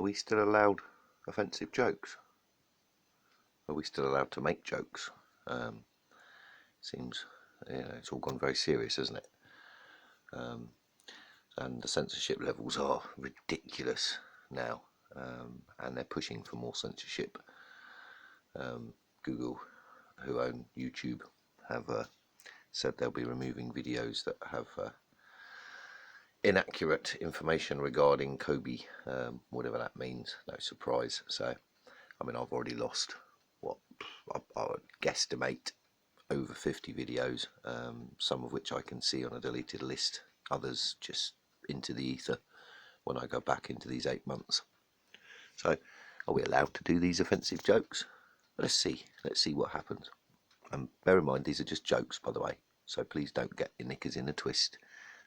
Are we still allowed offensive jokes? Are we still allowed to make jokes? Seems, it's all gone very serious, hasn't it? And the censorship levels are ridiculous now, and they're pushing for more censorship. Google, who own YouTube, have said they'll be removing videos that have inaccurate information regarding Kobe, whatever that means. No surprise. So, I mean, I've already lost what I would guesstimate over 50 videos, some of which I can see on a deleted list, others just into the ether when I go back into these 8 months. So, are we allowed to do these offensive jokes? Let's see what happens. And bear in mind, these are just jokes, by the way, so please don't get your knickers in a twist.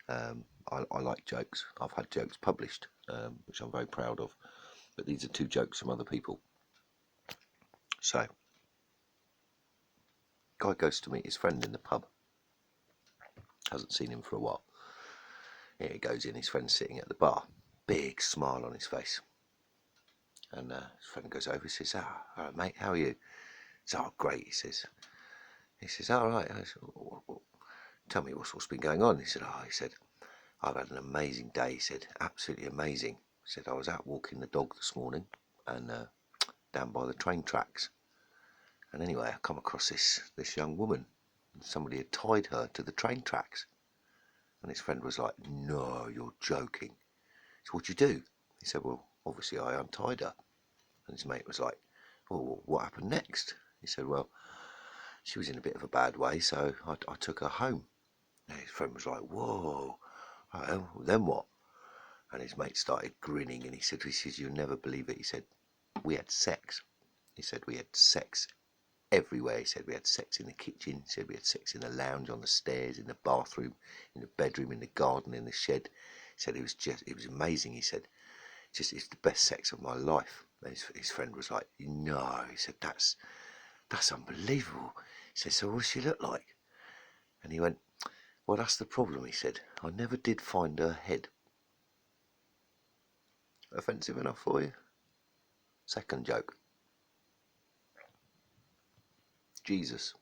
I like jokes. I've had jokes published, which I'm very proud of, but these are 2 jokes from other people. So, guy goes to meet his friend in the pub. Hasn't seen him for a while. Here he goes in, his friend's sitting at the bar, big smile on his face. And his friend goes over, he says, all right, mate, how are you? He says, oh, great, he says, all right. I said, well, tell me what's been going on. He said, I've had an amazing day. He said, absolutely amazing. He said, I was out walking the dog this morning and down by the train tracks. And anyway, I come across this young woman. And somebody had tied her to the train tracks. And his friend was like, no, you're joking. So what'd you do? He said, well, obviously I untied her. And his mate was like, well, what happened next? He said, well, she was in a bit of a bad way, so I took her home. And his friend was like, whoa, well, then what? And his mate started grinning, and he said, you'll never believe it. He said, we had sex. He said, we had sex everywhere. He said, we had sex in the kitchen. He said, we had sex in the lounge, on the stairs, in the bathroom, in the bedroom, in the garden, in the shed. He said, it was amazing. He said, it's the best sex of my life. And his friend was like, no. He said, that's unbelievable. He said, so what does she look like? And he went, well, that's the problem. He said, I never did find her head. Offensive enough for you? Second joke. Jesus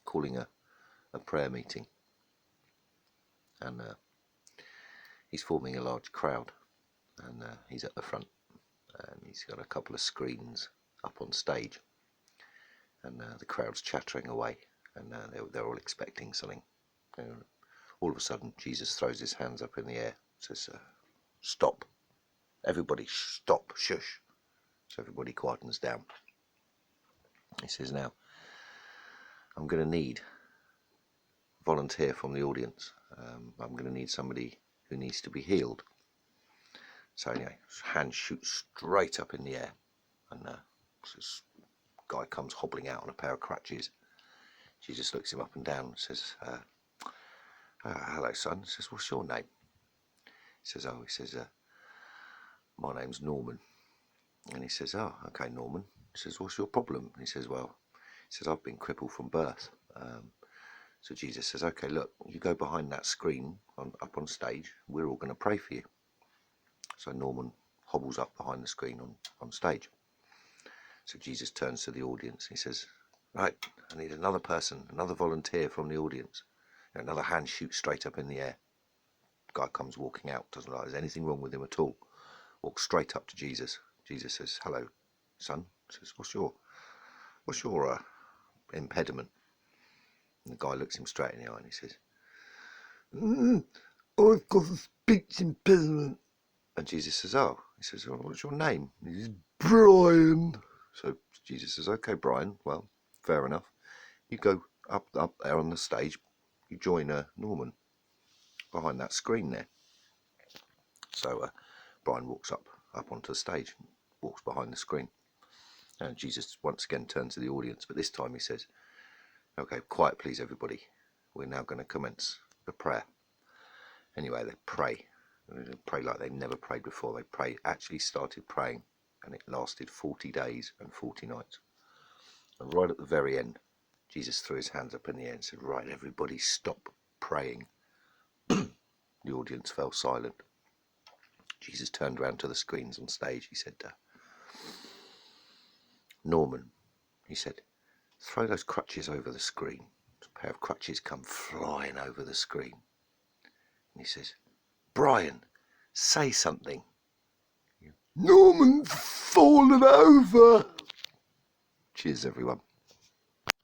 calling a prayer meeting, and he's forming a large crowd, and he's at the front, and he's got a couple of screens up on stage, and the crowd's chattering away, and they're all expecting something. All of a sudden, Jesus throws his hands up in the air, says, stop, everybody stop, shush. So everybody quietens down. He says, now, I'm going to need a volunteer from the audience. I'm going to need somebody who needs to be healed. So anyway, his hand shoots straight up in the air, and this guy comes hobbling out on a pair of crutches. Jesus looks him up and down and says, hello son. He says, what's your name? He says, my name's Norman. And he says, oh, okay, Norman. He says, what's your problem? And he says, well, I've been crippled from birth. So Jesus says, okay, look, you go behind that screen up on stage. We're all going to pray for you. So Norman hobbles up behind the screen on stage. So Jesus turns to the audience. He says, right, I need another person, another volunteer from the audience. And another hand shoots straight up in the air. The guy comes walking out, doesn't like there's anything wrong with him at all. Walks straight up to Jesus. Jesus says, hello, son. He says, what's your impediment? And the guy looks him straight in the eye and he says, I've got a speech impediment. And Jesus says, oh. He says, well, what's your name? And he says, Brian. So Jesus says, okay, Brian, well, fair enough. You go up there on the stage, you join Norman behind that screen there. So Brian walks up onto the stage, and walks behind the screen. And Jesus once again turns to the audience, but this time he says, okay, quiet please everybody. We're now going to commence the prayer. Anyway, they pray. They pray like they've never prayed before. They actually started praying, and it lasted 40 days and 40 nights. And right at the very end, Jesus threw his hands up in the air and said, right, everybody stop praying. The audience fell silent. Jesus turned round to the screens on stage. He said, Norman, he said, throw those crutches over the screen. A pair of crutches come flying over the screen. And he says, Brian, say something. Norman's fallen over. Cheers, everyone.